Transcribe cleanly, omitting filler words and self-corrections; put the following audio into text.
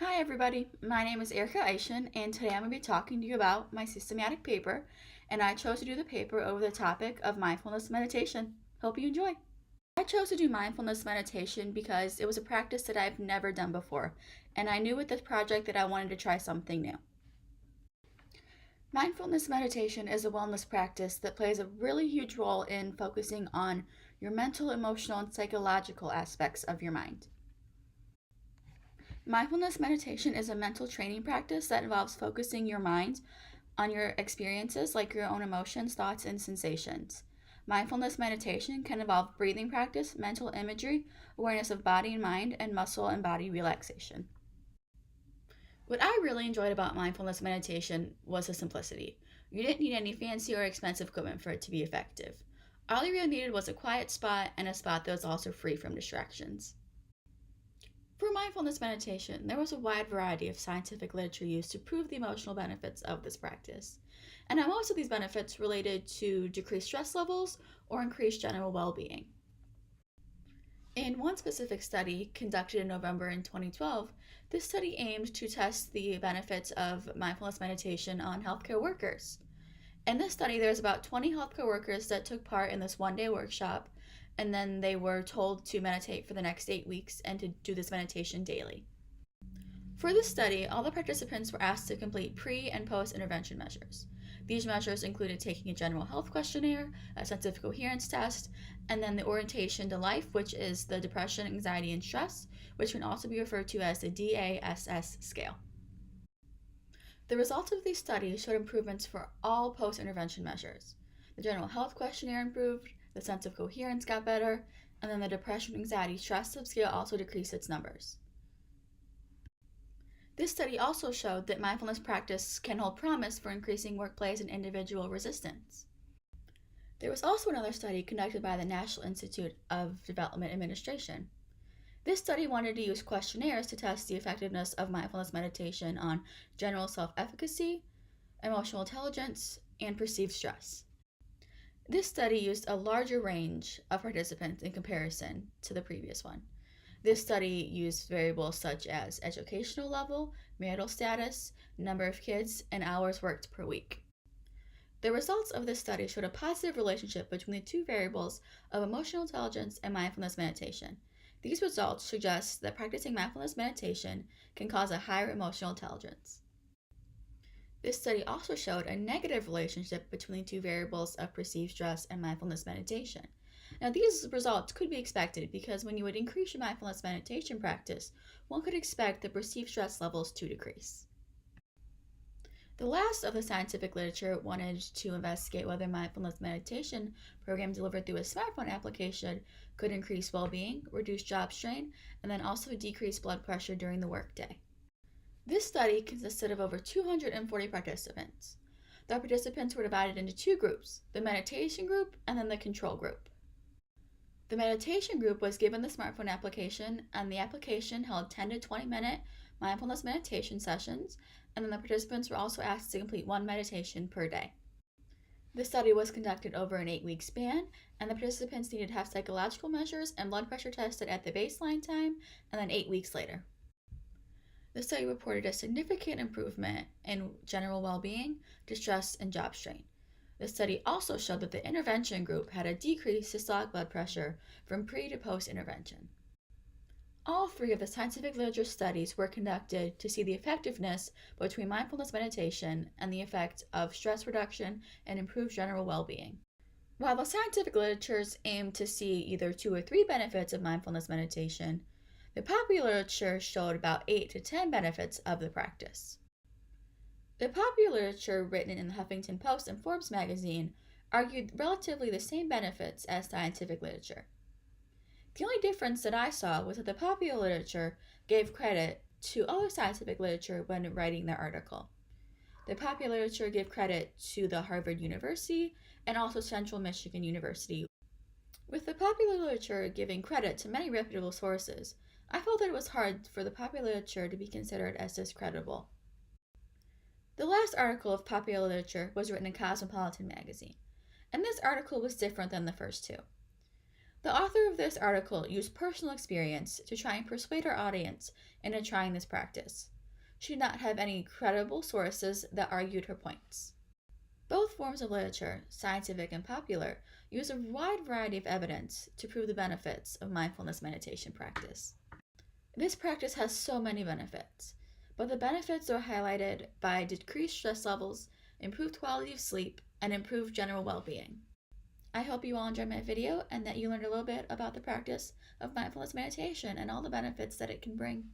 Hi everybody, my name is Erica Eischen, and today I'm going to be talking to you about my systematic paper, and I chose to do the paper over the topic of mindfulness meditation. Hope you enjoy. I chose to do mindfulness meditation because it was a practice that I've never done before, and I knew with this project that I wanted to try something new. Mindfulness meditation is a wellness practice that plays a really huge role in focusing on your mental, emotional, and psychological aspects of your mind. Mindfulness meditation is a mental training practice that involves focusing your mind on your experiences, like your own emotions, thoughts, and sensations. Mindfulness meditation can involve breathing practice, mental imagery, awareness of body and mind, and muscle and body relaxation. What I really enjoyed about mindfulness meditation was the simplicity. You didn't need any fancy or expensive equipment for it to be effective. All you really needed was a quiet spot and a spot that was also free from distractions. For mindfulness meditation, there was a wide variety of scientific literature used to prove the emotional benefits of this practice. And now most of these benefits related to decreased stress levels or increased general well being. In one specific study conducted in November in 2012, this study aimed to test the benefits of mindfulness meditation on healthcare workers. In this study, there was about 20 healthcare workers that took part in this one-day workshop, and then they were told to meditate for the next 8 weeks and to do this meditation daily. For this study, all the participants were asked to complete pre and post intervention measures. These measures included taking a general health questionnaire, a sense of coherence test, and then the orientation to life, which is the depression, anxiety, and stress, which can also be referred to as the DASS scale. The results of these studies showed improvements for all post-intervention measures. The general health questionnaire improved, the sense of coherence got better, and then the depression, anxiety, stress subscale also decreased its numbers. This study also showed that mindfulness practice can hold promise for increasing workplace and individual resistance. There was also another study conducted by the National Institute of Development Administration. This study wanted to use questionnaires to test the effectiveness of mindfulness meditation on general self-efficacy, emotional intelligence, and perceived stress. This study used a larger range of participants in comparison to the previous one. This study used variables such as educational level, marital status, number of kids, and hours worked per week. The results of this study showed a positive relationship between the two variables of emotional intelligence and mindfulness meditation. These results suggest that practicing mindfulness meditation can cause a higher emotional intelligence. This study also showed a negative relationship between the two variables of perceived stress and mindfulness meditation. Now, these results could be expected because when you would increase your mindfulness meditation practice, one could expect the perceived stress levels to decrease. The last of the scientific literature wanted to investigate whether mindfulness meditation program delivered through a smartphone application could increase well-being, reduce job strain, and then also decrease blood pressure during the workday. This study consisted of over 240 participants. The participants were divided into two groups, the meditation group and then the control group. The meditation group was given the smartphone application, and the application held 10 to 20 minute mindfulness meditation sessions, and then the participants were also asked to complete one meditation per day. The study was conducted over an 8-week span, and the participants needed to have psychological measures and blood pressure tested at the baseline time and then 8 weeks later. The study reported a significant improvement in general well-being, distress, and job strain. The study also showed that the intervention group had a decreased systolic blood pressure from pre to post intervention. All three of the scientific literature studies were conducted to see the effectiveness between mindfulness meditation and the effect of stress reduction and improved general well-being. While the scientific literatures aim to see either 2 or 3 benefits of mindfulness meditation, the popular literature showed about 8 to 10 benefits of the practice. The popular literature written in the Huffington Post and Forbes magazine argued relatively the same benefits as scientific literature. The only difference that I saw was that the popular literature gave credit to other scientific literature when writing their article. The popular literature gave credit to the Harvard University and also Central Michigan University. With the popular literature giving credit to many reputable sources, I felt that it was hard for the popular literature to be considered as discreditable. The last article of popular literature was written in Cosmopolitan magazine, and this article was different than the first two. The author of this article used personal experience to try and persuade her audience into trying this practice. She did not have any credible sources that argued her points. Both forms of literature, scientific and popular, use a wide variety of evidence to prove the benefits of mindfulness meditation practice. This practice has so many benefits, but the benefits are highlighted by decreased stress levels, improved quality of sleep, and improved general well-being. I hope you all enjoyed my video and that you learned a little bit about the practice of mindfulness meditation and all the benefits that it can bring.